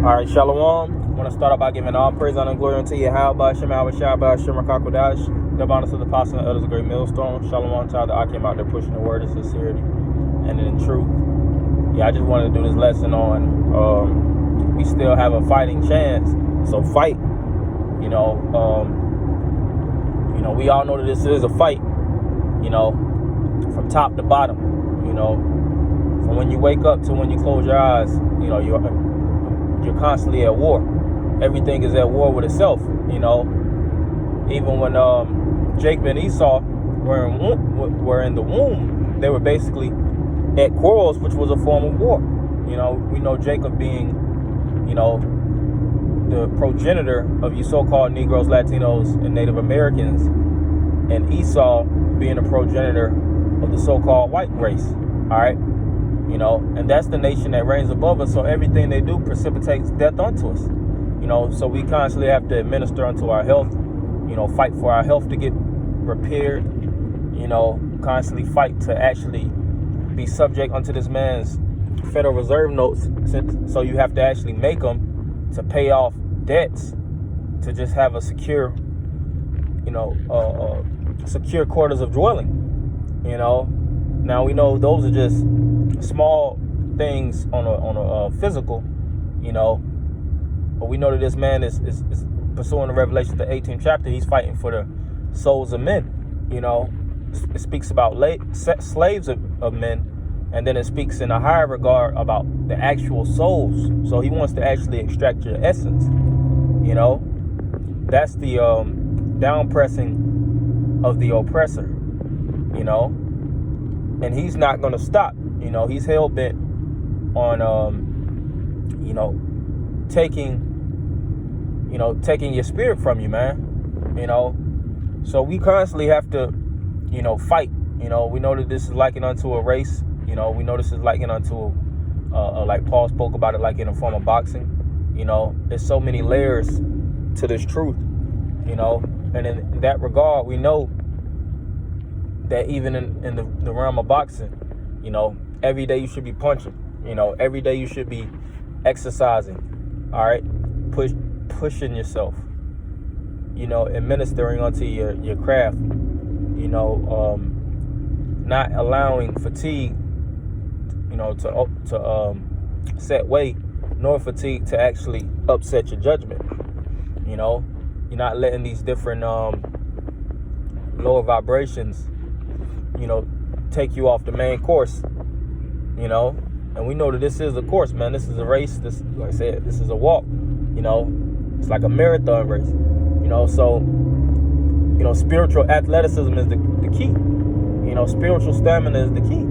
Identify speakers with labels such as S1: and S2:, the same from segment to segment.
S1: All right, Shalom. I want to start off by giving all praise, honor, and glory unto Yahweh, Shema, Shabbat, Shema, Kakodash, the bonus of the apostles and elders of Great Millstone. Shalom to all the Akim out there pushing the word in sincerity and in truth. Yeah, I just wanted to do this lesson on we still have a fighting chance, so fight. We all know that this is a fight, from top to bottom, from when you wake up to when you close your eyes, you're constantly at war. Everything is at war with itself, Even when Jacob and Esau were in the womb, they were basically at quarrels, which was a form of war. We know Jacob being, the progenitor of you so-called Negroes, Latinos, and Native Americans, and Esau being the progenitor of the so-called white race. All right. And that's the nation that reigns above us. So everything they do precipitates death unto us. So we constantly have to administer unto our health, fight for our health to get repaired, constantly fight to actually be subject unto this man's Federal Reserve notes. So you have to actually make them to pay off debts, to just have a secure, secure quarters of dwelling, Now we know those are just small things on a physical, but we know that this man is pursuing the Revelation, the 18th chapter. He's fighting for the souls of men. It speaks about slaves of men, and then it speaks in a higher regard about the actual souls. So he wants to actually extract your essence. That's the down pressing of the oppressor. And he's not going to stop. He's hell bent on, taking your spirit from you, man. So we constantly have to, fight. We know that this is likened unto a race. We know this is likened unto like Paul spoke about it, like in a form of boxing. There's so many layers to this truth, and in that regard, we know that even in the realm of boxing, every day you should be punching, every day you should be exercising, all right, pushing yourself, administering onto your craft, not allowing fatigue, to set weight, nor fatigue to actually upset your judgment. You're not letting these different lower vibrations, take you off the main course, and we know that this is a course, man. This is a race. This, like I said, this is a walk, it's like a marathon race, so, spiritual athleticism is the key, spiritual stamina is the key.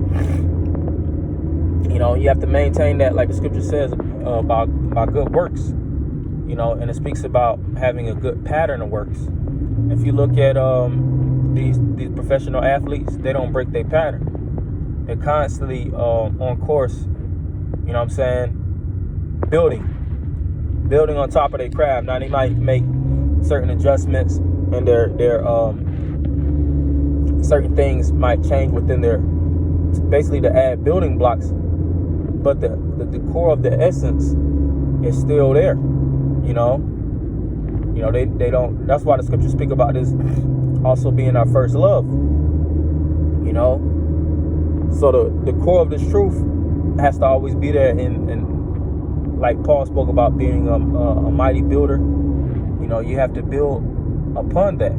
S1: You have to maintain that, like the scripture says, about good works, and it speaks about having a good pattern of works. If you look at these professional athletes, they don't break their pattern. They're constantly on course, building on top of their craft. Now they might make certain adjustments, and their certain things might change within their, basically to add building blocks, but the core of the essence is still there. They don't. That's why the scriptures speak about this also being our first love. So the core of this truth has to always be there. And like Paul spoke about being a mighty builder. You have to build upon that.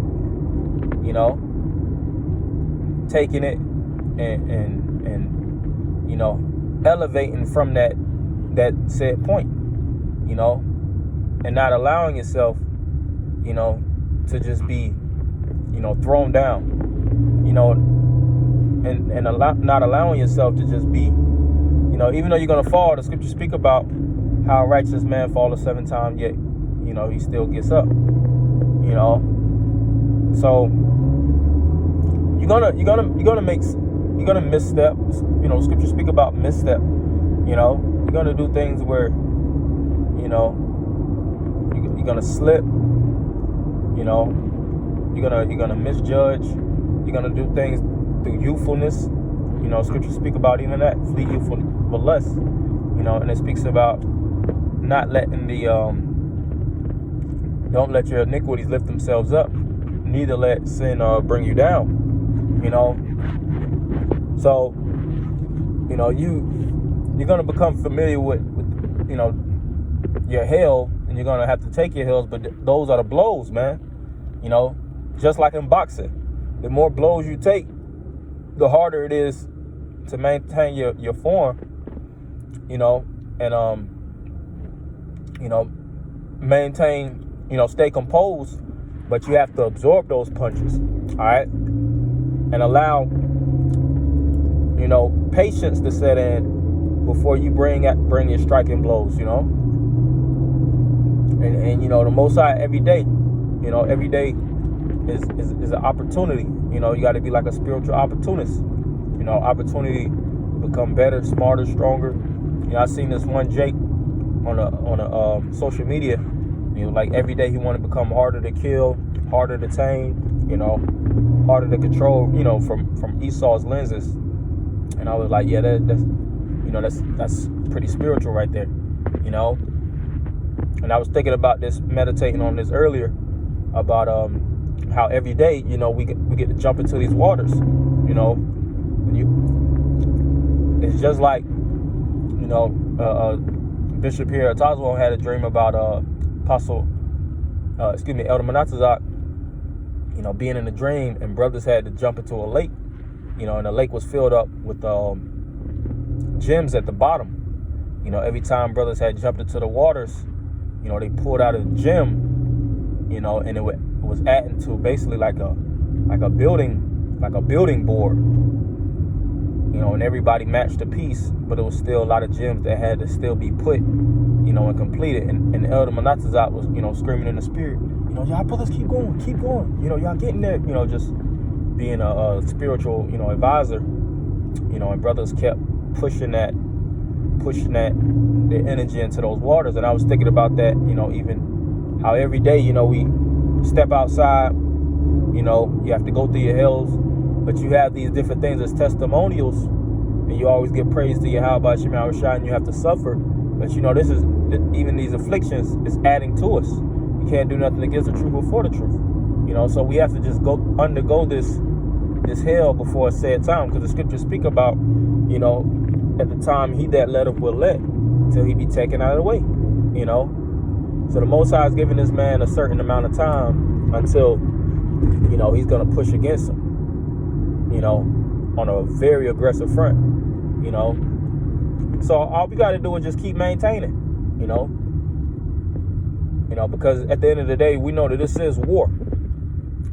S1: Taking it and elevating from that said point. And not allowing yourself, to just be, thrown down, and not allowing yourself to just be, even though you're going to fall. The scriptures speak about how a righteous man falleth 7 times, yet, he still gets up, so you're gonna misstep. Scriptures speak about misstep. You're gonna do things where, you're gonna slip. You're gonna misjudge. You're gonna do things through youthfulness. Scriptures speak about even that. Flee youthful lust. And it speaks about not letting the don't let your iniquities lift themselves up, neither let sin bring you down. You know, so you know you're gonna become familiar with you know your hell, and you're gonna have to take your hells, but those are the blows, man. You know, just like in boxing, the more blows you take, the harder it is to maintain your form. You know, and you know, maintain, you know, stay composed, but you have to absorb those punches, all right, and allow, you know, patience to set in before you bring your striking blows, you know, and you know, the Most High every day is an opportunity. You know, you got to be like a spiritual opportunist, you know, opportunity to become better, smarter, stronger. You know, I seen this one Jake on a social media. You know, like every day he wanted to become harder to kill, harder to tame, you know, harder to control. You know, from Esau's lenses. And I was like, yeah, that's pretty spiritual right there. You know, and I was thinking about this, meditating on this earlier, about how every day, you know, we get to jump into these waters. You know, it's just like, you know, Bishop here, Tazwell, had a dream about Elder Monatazak, you know, being in a dream, and brothers had to jump into a lake, you know, and the lake was filled up with gems at the bottom. You know, every time brothers had jumped into the waters, you know, they pulled out a gem, you know, and it was adding to basically like a building board. You know, and everybody matched a piece, but it was still a lot of gems that had to still be put, you know, and completed. And Elder Monatazak was, you know, screaming in the spirit, you know, y'all brothers keep going, you know, y'all getting there, you know, just being a spiritual, you know, advisor, you know, and brothers kept pushing the energy into those waters. And I was thinking about that, you know, even how every day, you know, we step outside, you know, you have to go through your hills, but you have these different things as testimonials, and you always give praise to Yahweh Shema Shai, and you have to suffer. But you know, this is, even these afflictions is adding to us. You can't do nothing against the truth before the truth. You know, so we have to just undergo this hell before a said time, because the scriptures speak about, you know, at the time he that letteth will let, till he be taken out of the way. You know, so the Most High is giving this man a certain amount of time until, you know, he's gonna push against him, you know, on a very aggressive front, you know. So all we got to do is just keep maintaining, you know, because at the end of the day, we know that this is war.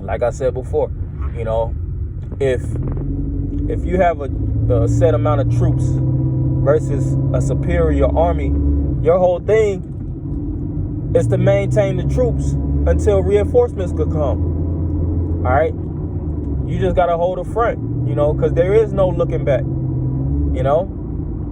S1: Like I said before, you know, if you have a set amount of troops versus a superior army, your whole thing is to maintain the troops until reinforcements could come. All right. You just got to hold the front, you know, because there is no looking back, you know,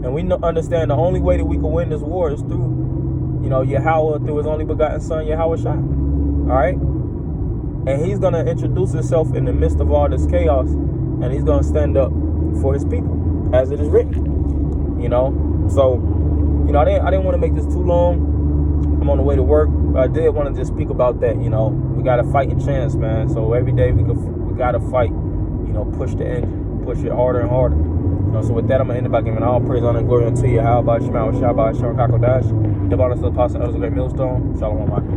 S1: and we understand the only way that we can win this war is through, you know, Yahweh, through his only begotten son, Yahweh Shai. All right. And he's going to introduce himself in the midst of all this chaos, and he's going to stand up for his people, as it is written, you know. So, you know, I didn't want to make this too long. I'm on the way to work, but I did want to just speak about that. You know, we got a fighting chance, man. So every day we got to fight, you know, push the engine, push it harder and harder. You know, so with that, I'm going to end it by giving all praise, honor, and glory unto you. How about Shema, Shabbat, Shem, Kakodash, the bonus of the apostle, elders of the great millstone. Shalom, Michael.